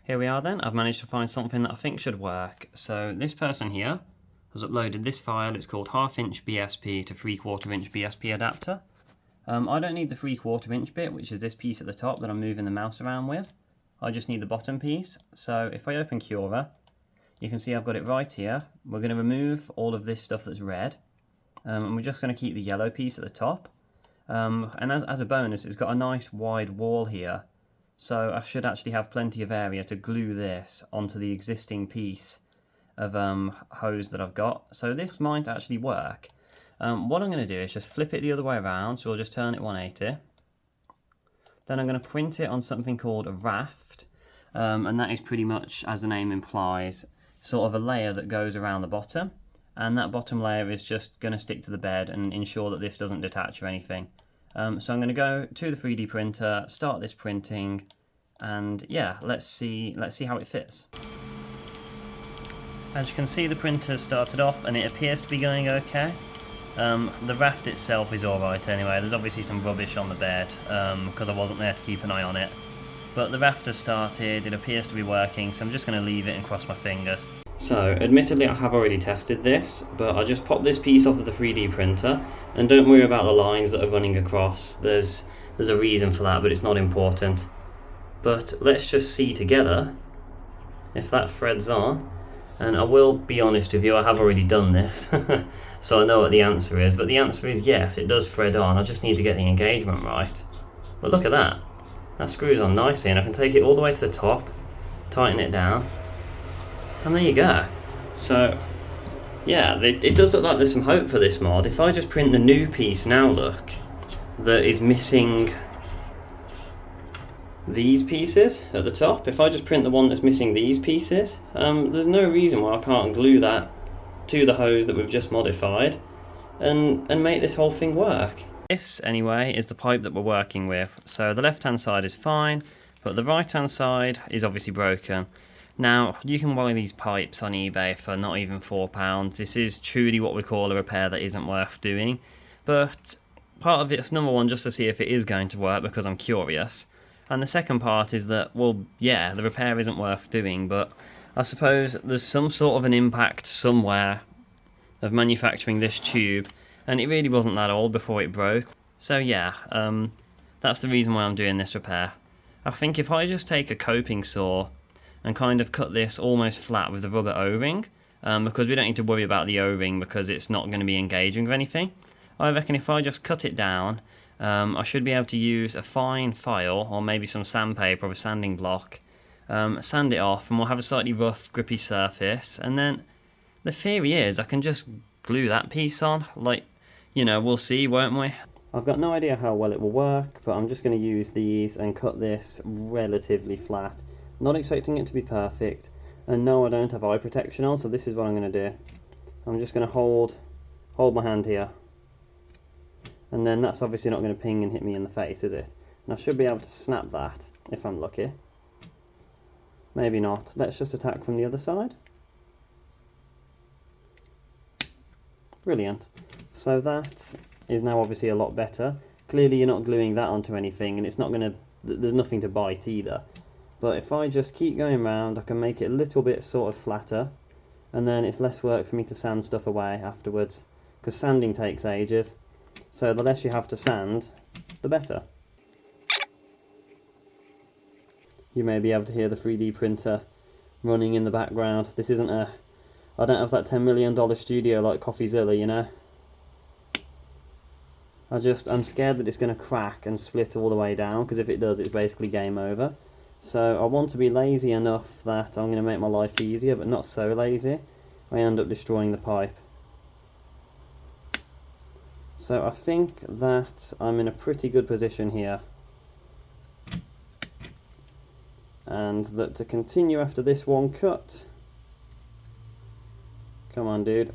Here we are then, I've managed to find something that I think should work. So this person here has uploaded this file, it's called 1/2 inch BSP to 3/4 inch BSP adapter. I don't need the 3/4 inch bit, which is this piece at the top that I'm moving the mouse around with. I just need the bottom piece. So if I open Cura, you can see I've got it right here. We're going to remove all of this stuff that's red, and we're just going to keep the yellow piece at the top. And as a bonus, it's got a nice wide wall here, so I should actually have plenty of area to glue this onto the existing piece of hose that I've got. So this might actually work. What I'm going to do is just flip it the other way around, so we'll just turn it 180. Then I'm going to print it on something called a raft, and that is pretty much, as the name implies, sort of a layer that goes around the bottom, and that bottom layer is just going to stick to the bed and ensure that this doesn't detach or anything. So I'm going to go to the 3D printer, start this printing, and yeah, let's see how it fits. As you can see, the printer started off and it appears to be going okay. The raft itself is alright anyway. There's obviously some rubbish on the bed because I wasn't there to keep an eye on it. But the raft has started, it appears to be working, so I'm just going to leave it and cross my fingers. So, admittedly I have already tested this, but I just popped this piece off of the 3D printer, and don't worry about the lines that are running across. There's a reason for that, but it's not important. But let's just see together if that threads on. And I will be honest with you, I have already done this, so I know what the answer is. But the answer is yes, it does thread on. I just need to get the engagement right. But look at that. That screws on nicely, and I can take it all the way to the top, tighten it down, and there you go. So, yeah, it does look like there's some hope for this mod. If I just print the new piece now, look, that is missing these pieces at the top. If I just print the one that's missing these pieces, there's no reason why I can't glue that to the hose that we've just modified and make this whole thing work. This, anyway, is the pipe that we're working with. So the left-hand side is fine, but the right-hand side is obviously broken. Now, you can buy these pipes on eBay for not even £4. This is truly what we call a repair that isn't worth doing. But part of it's, number one, just to see if it is going to work because I'm curious. And the second part is that, well, yeah, the repair isn't worth doing, but I suppose there's some sort of an impact somewhere of manufacturing this tube, and it really wasn't that old before it broke. So yeah, that's the reason why I'm doing this repair. I think if I just take a coping saw and kind of cut this almost flat with the rubber O-ring, because we don't need to worry about the O-ring because it's not going to be engaging or anything. I reckon if I just cut it down, I should be able to use a fine file or maybe some sandpaper or a sanding block, sand it off, and we'll have a slightly rough, grippy surface. And then the theory is I can just glue that piece on, like, you know, we'll see, won't we? I've got no idea how well it will work, but I'm just going to use these and cut this relatively flat. Not expecting it to be perfect, and no, I don't have eye protection on, so this is what I'm going to do. I'm just going to hold my hand here, and then that's obviously not going to ping and hit me in the face, is it? And I should be able to snap that, if I'm lucky. Maybe not. Let's just attack from the other side. Brilliant. So that is now obviously a lot better. Clearly you're not gluing that onto anything, and it's not going to, there's nothing to bite either. But if I just keep going round, I can make it a little bit sort of flatter, and then it's less work for me to sand stuff away afterwards, because sanding takes ages. So the less you have to sand, the better. You may be able to hear the 3D printer running in the background. This isn't a, I don't have that $10 million studio like CoffeeZilla, you know. I'm scared that it's going to crack and split all the way down, because if it does, it's basically game over. So I want to be lazy enough that I'm going to make my life easier, but not so lazy I end up destroying the pipe. So I think that I'm in a pretty good position here, and that to continue after this one cut, come on dude,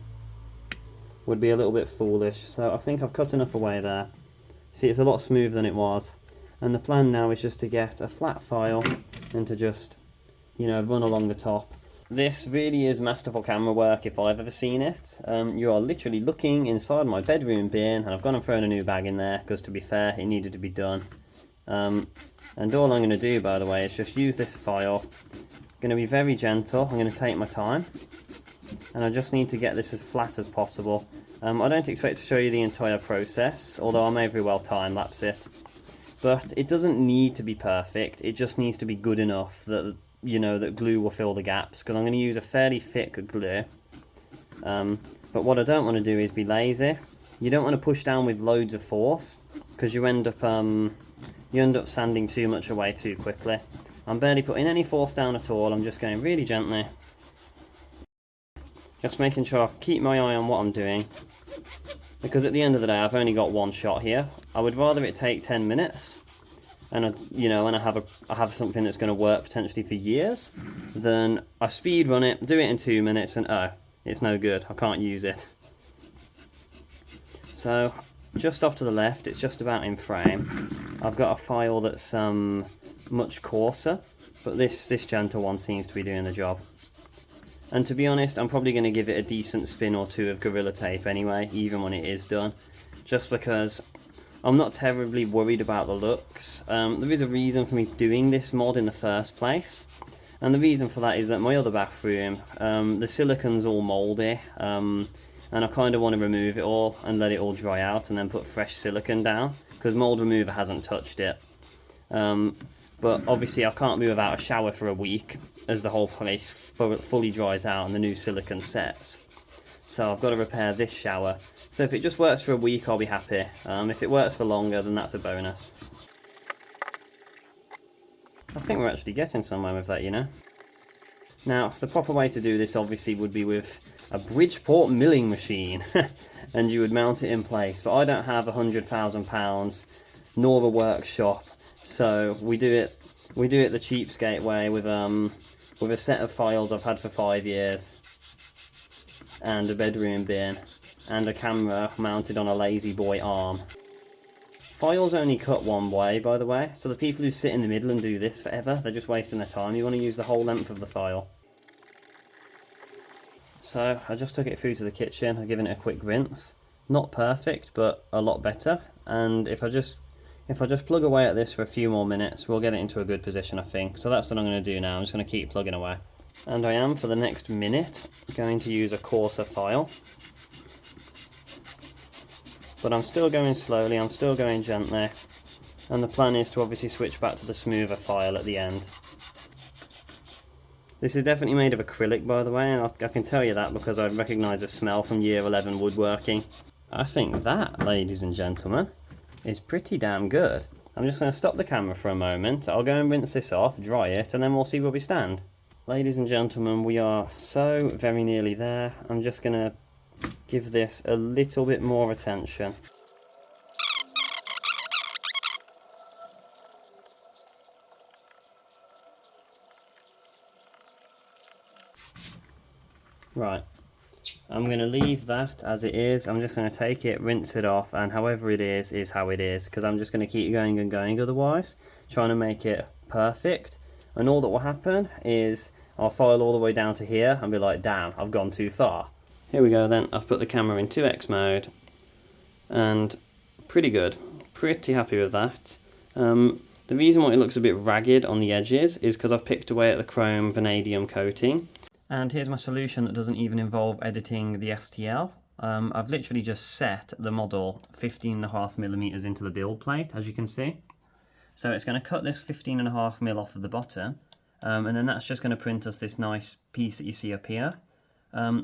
would be a little bit foolish. So I think I've cut enough away there. See, it's a lot smoother than it was, and the plan now is just to get a flat file and to just, you know, run along the top. This really is masterful camera work if I've ever seen it. You are literally looking inside my bedroom bin, and I've gone and thrown a new bag in there because, to be fair, it needed to be done. And all I'm going to do, by the way, is just use this file. I'm going to be very gentle, I'm going to take my time, and I just need to get this as flat as possible. I don't expect to show you the entire process, although I may very well time-lapse it. But it doesn't need to be perfect, it just needs to be good enough that, you know, that glue will fill the gaps, because I'm going to use a fairly thick glue. But what I don't want to do is be lazy. You don't want to push down with loads of force, because you end up sanding too much away too quickly. I'm barely putting any force down at all, I'm just going really gently. Just making sure I keep my eye on what I'm doing, because at the end of the day I've only got one shot here. I would rather it take 10 minutes and I have something that's going to work potentially for years, than I speed run it, do it in 2 minutes, and oh, it's no good, I can't use it. So just off to the left, it's just about in frame. I've got a file that's much coarser, but this gentle one seems to be doing the job. And to be honest, I'm probably going to give it a decent spin or two of Gorilla Tape anyway, even when it is done, just because I'm not terribly worried about the looks. There is a reason for me doing this mod in the first place, and the reason for that is that my other bathroom, the silicon's all mouldy, and I kind of want to remove it all and let it all dry out and then put fresh silicone down, because mould remover hasn't touched it. But obviously I can't be without a shower for a week as the whole place fully dries out and the new silicone sets. So I've got to repair this shower. So if it just works for a week, I'll be happy. If it works for longer, then that's a bonus. I think we're actually getting somewhere with that, you know. Now, the proper way to do this obviously would be with a Bridgeport milling machine, and you would mount it in place. But I don't have £100,000 nor a workshop, so we do it the cheapskate way with a set of files I've had for 5 years, and a bedroom bin, and a camera mounted on a lazy boy arm. Files only cut one way, by the way, so the people who sit in the middle and do this forever, they're just wasting their time. You want to use the whole length of the file. So I just took it through to the kitchen, I've given it a quick rinse. Not perfect, but a lot better. And if I just plug away at this for a few more minutes, we'll get it into a good position, I think. So that's what I'm going to do now, I'm just going to keep plugging away. And I am, for the next minute, going to use a coarser file. But I'm still going slowly, I'm still going gently. And the plan is to obviously switch back to the smoother file at the end. This is definitely made of acrylic, by the way, and I can tell you that because I recognise the smell from Year 11 woodworking. I think that, ladies and gentlemen, is pretty damn good. I'm just going to stop the camera for a moment, I'll go and rinse this off, dry it, and then we'll see where we stand. Ladies and gentlemen, we are so very nearly there. I'm just going to give this a little bit more attention. Right, I'm going to leave that as it is. I'm just going to take it, rinse it off, and however it is how it is, because I'm just going to keep going and going otherwise, trying to make it perfect. And all that will happen is I'll file all the way down to here and be like, damn, I've gone too far. Here we go then, I've put the camera in 2x mode, and pretty good, pretty happy with that. The reason why it looks a bit ragged on the edges is because I've picked away at the chrome vanadium coating. And here's my solution that doesn't even involve editing the STL. I've literally just set the model 15.5mm into the build plate, as you can see. So it's going to cut this 15.5mm off of the bottom, and then that's just going to print us this nice piece that you see up here.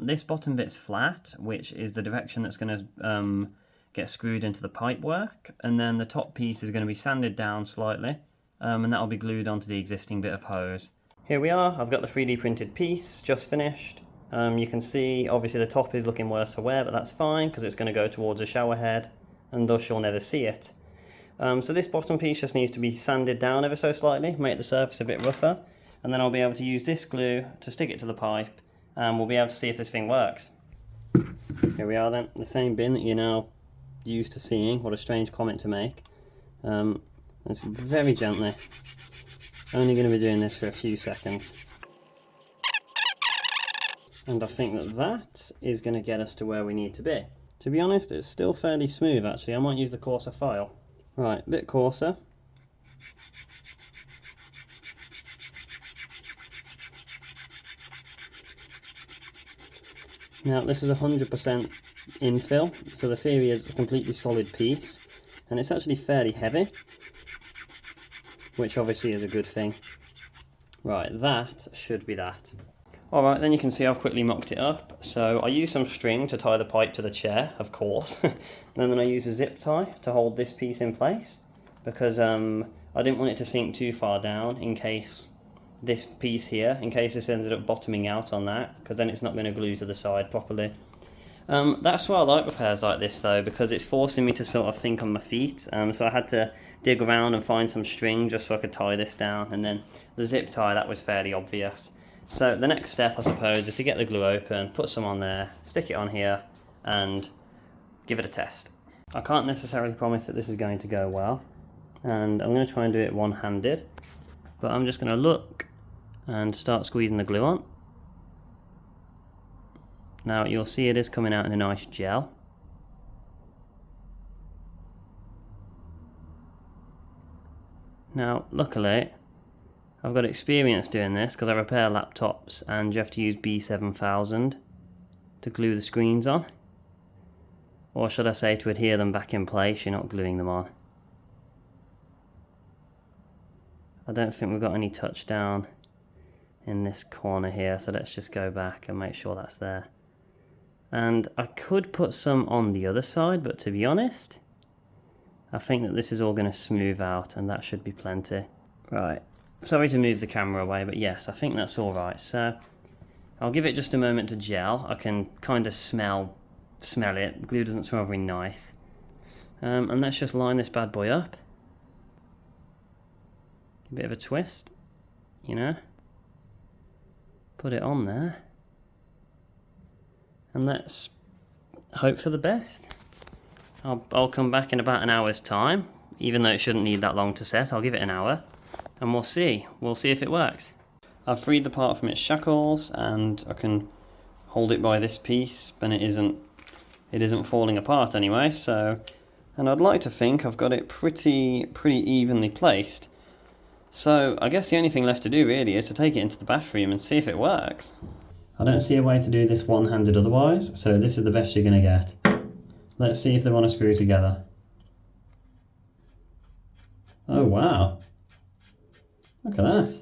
This bottom bit's flat, which is the direction that's going to get screwed into the pipework, and then the top piece is going to be sanded down slightly, and that'll be glued onto the existing bit of hose. Here we are, I've got the 3D printed piece just finished. You can see obviously the top is looking worse for wear, but that's fine because it's going to go towards a shower head and thus you'll never see it. So this bottom piece just needs to be sanded down ever so slightly, make the surface a bit rougher, and then I'll be able to use this glue to stick it to the pipe, and we'll be able to see if this thing works. Here we are then, the same bin that you're now used to seeing. What a strange comment to make. It's very gently. Only going to be doing this for a few seconds. And I think that is going to get us to where we need to be. To be honest, it's still fairly smooth actually. I might use the coarser file. Right, a bit coarser. Now this is 100% infill, so the theory is it's a completely solid piece, and it's actually fairly heavy, which obviously is a good thing. Right, that should be that. Alright, then you can see I've quickly mocked it up. So I used some string to tie the pipe to the chair, of course. And then I used a zip tie to hold this piece in place, because I didn't want it to sink too far down in case this piece here, in case this ended up bottoming out on that, because then it's not going to glue to the side properly. That's why I like repairs like this though, because it's forcing me to sort of think on my feet. So I had to dig around and find some string just so I could tie this down, and then the zip tie, that was fairly obvious. So the next step, I suppose, is to get the glue open, put some on there, stick it on here, and give it a test. I can't necessarily promise that this is going to go well, and I'm going to try and do it one-handed, but I'm just going to look and start squeezing the glue on. Now you'll see it is coming out in a nice gel. Now luckily I've got experience doing this because I repair laptops and you have to use B7000 to glue the screens on. Or should I say to adhere them back in place, you're not gluing them on. I don't think we've got any touch down in this corner here, so let's just go back and make sure that's there. And I could put some on the other side, but to be honest, I think that this is all going to smooth out and that should be plenty. Right, sorry to move the camera away, but yes, I think that's alright. So I'll give it just a moment to gel. I can kind of smell it. Glue doesn't smell very nice. And let's just line this bad boy up. A bit of a twist, you know. Put it on there. And let's hope for the best. I'll come back in about an hour's time, even though it shouldn't need that long to set. I'll give it an hour and we'll see if it works. I've freed the part from its shackles and I can hold it by this piece, and it isn't falling apart anyway. So, and I'd like to think I've got it pretty evenly placed. So I guess the only thing left to do really is to take it into the bathroom and see if it works. I don't see a way to do this one-handed otherwise, so this is the best you're going to get. Let's see if they want to screw together. Oh wow, look at that.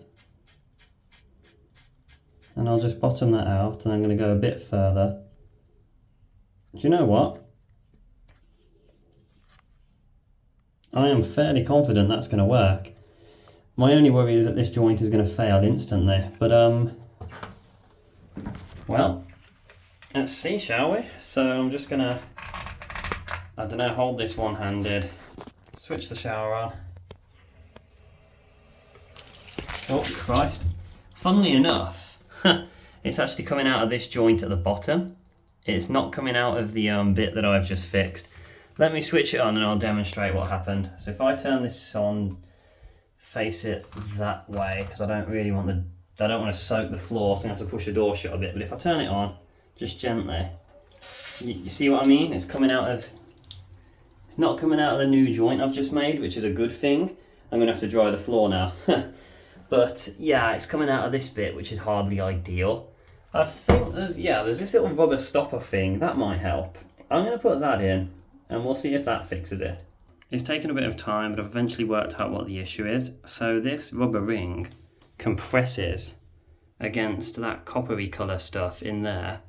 And I'll just bottom that out, and I'm going to go a bit further. Do you know what? I am fairly confident that's going to work. My only worry is that this joint is going to fail instantly, but well, let's see, shall we? So I'm just going to, I don't know, hold this one-handed, switch the shower on. Oh, Christ. Funnily enough, it's actually coming out of this joint at the bottom. It's not coming out of the bit that I've just fixed. Let me switch it on and I'll demonstrate what happened. So if I turn this on, face it that way, because I don't really want I don't want to soak the floor, so I have to push the door shut a bit. But if I turn it on, just gently, you see what I mean? It's not coming out of the new joint I've just made, which is a good thing. I'm going to have to dry the floor now. But yeah, it's coming out of this bit, which is hardly ideal. I think there's this little rubber stopper thing, that might help. I'm going to put that in, and we'll see if that fixes it. It's taken a bit of time, but I've eventually worked out what the issue is. So this rubber ring compresses against that coppery colour stuff in there.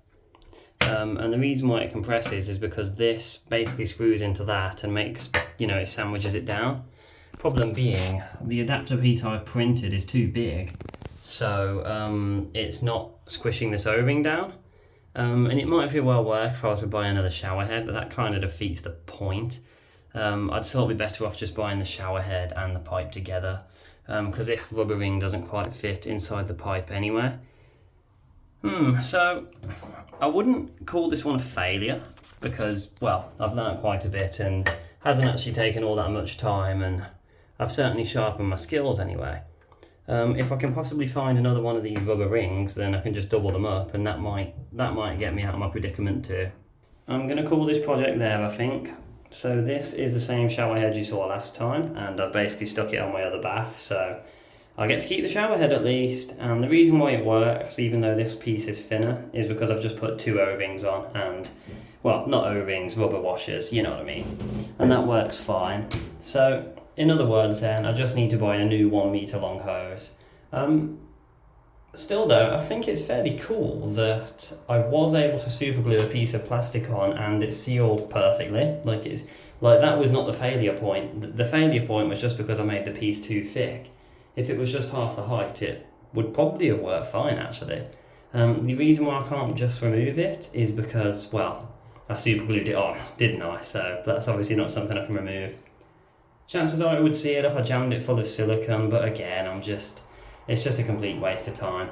And the reason why it compresses is because this basically screws into that and makes, it sandwiches it down. Problem being, the adapter piece I've printed is too big, so it's not squishing this O-ring down. And it might very well work if I was to buy another shower head, but that kind of defeats the point. I'd still be better off just buying the shower head and the pipe together, because this rubber ring doesn't quite fit inside the pipe anyway. So I wouldn't call this one a failure, because, well, I've learnt quite a bit and hasn't actually taken all that much time, and I've certainly sharpened my skills anyway. If I can possibly find another one of these rubber rings, then I can just double them up, and that might get me out of my predicament too. I'm going to call this project there, I think. So this is the same shower head you saw last time, and I've basically stuck it on my other bath, so I get to keep the shower head at least, and the reason why it works, even though this piece is thinner, is because I've just put 2 O-rings on, and, well, not O-rings, rubber washers, you know what I mean. And that works fine. So, in other words then, I just need to buy a new 1 metre long hose. Still though, I think it's fairly cool that I was able to super glue a piece of plastic on and it sealed perfectly. Like that was not the failure point. The failure point was just because I made the piece too thick. If it was just half the height, it would probably have worked fine actually. The reason why I can't just remove it is because, well, I super glued it on, didn't I? So that's obviously not something I can remove. Chances are I would see it if I jammed it full of silicone, but again, it's just a complete waste of time.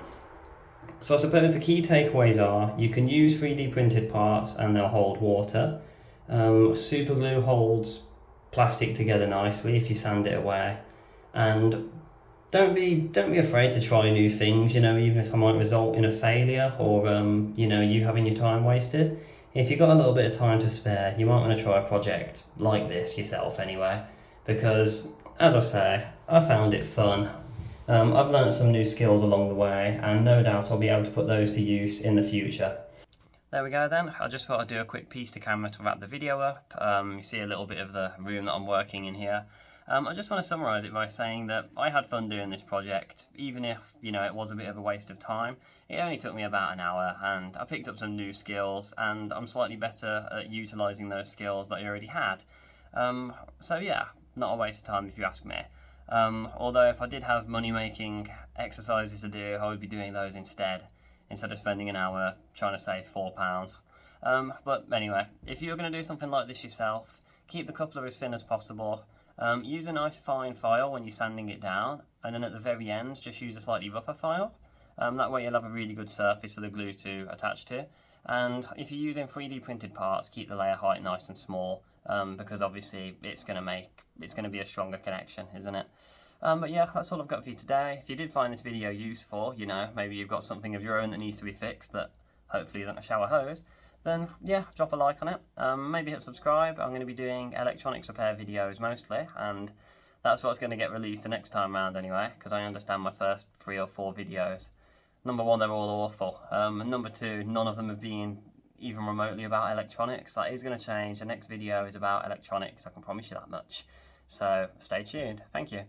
So I suppose the key takeaways are, you can use 3D printed parts and they'll hold water. Super glue holds plastic together nicely if you sand it away. And don't be afraid to try new things, you know, even if it might result in a failure or, you know, you having your time wasted. If you've got a little bit of time to spare, you might want to try a project like this yourself anyway. Because, as I say, I found it fun. I've learnt some new skills along the way, and no doubt I'll be able to put those to use in the future. There we go then. I just thought I'd do a quick piece to camera to wrap the video up. You see a little bit of the room that I'm working in here. I just want to summarise it by saying that I had fun doing this project, even if, you know, it was a bit of a waste of time. It only took me about an hour, and I picked up some new skills, and I'm slightly better at utilising those skills that I already had. So yeah, not a waste of time if you ask me. Although if I did have money-making exercises to do, I would be doing those instead of spending an hour trying to save £4. But anyway, if you're going to do something like this yourself, keep the coupler as thin as possible. Use a nice fine file when you're sanding it down, and then at the very ends just use a slightly rougher file. That way you'll have a really good surface for the glue to attach to. And if you're using 3D printed parts, keep the layer height nice and small, because obviously it's going to be a stronger connection, isn't it? But yeah, that's all I've got for you today. If you did find this video useful, you know, maybe you've got something of your own that needs to be fixed that hopefully isn't a shower hose, then yeah, drop a like on it. Maybe hit subscribe. I'm going to be doing electronics repair videos mostly, and that's what's going to get released the next time round anyway, because I understand my first 3 or 4 videos, number 1, they're all awful, and number 2, none of them have been even remotely about electronics. That is going to change. The next video is about electronics, I can promise you that much. So stay tuned. Thank you.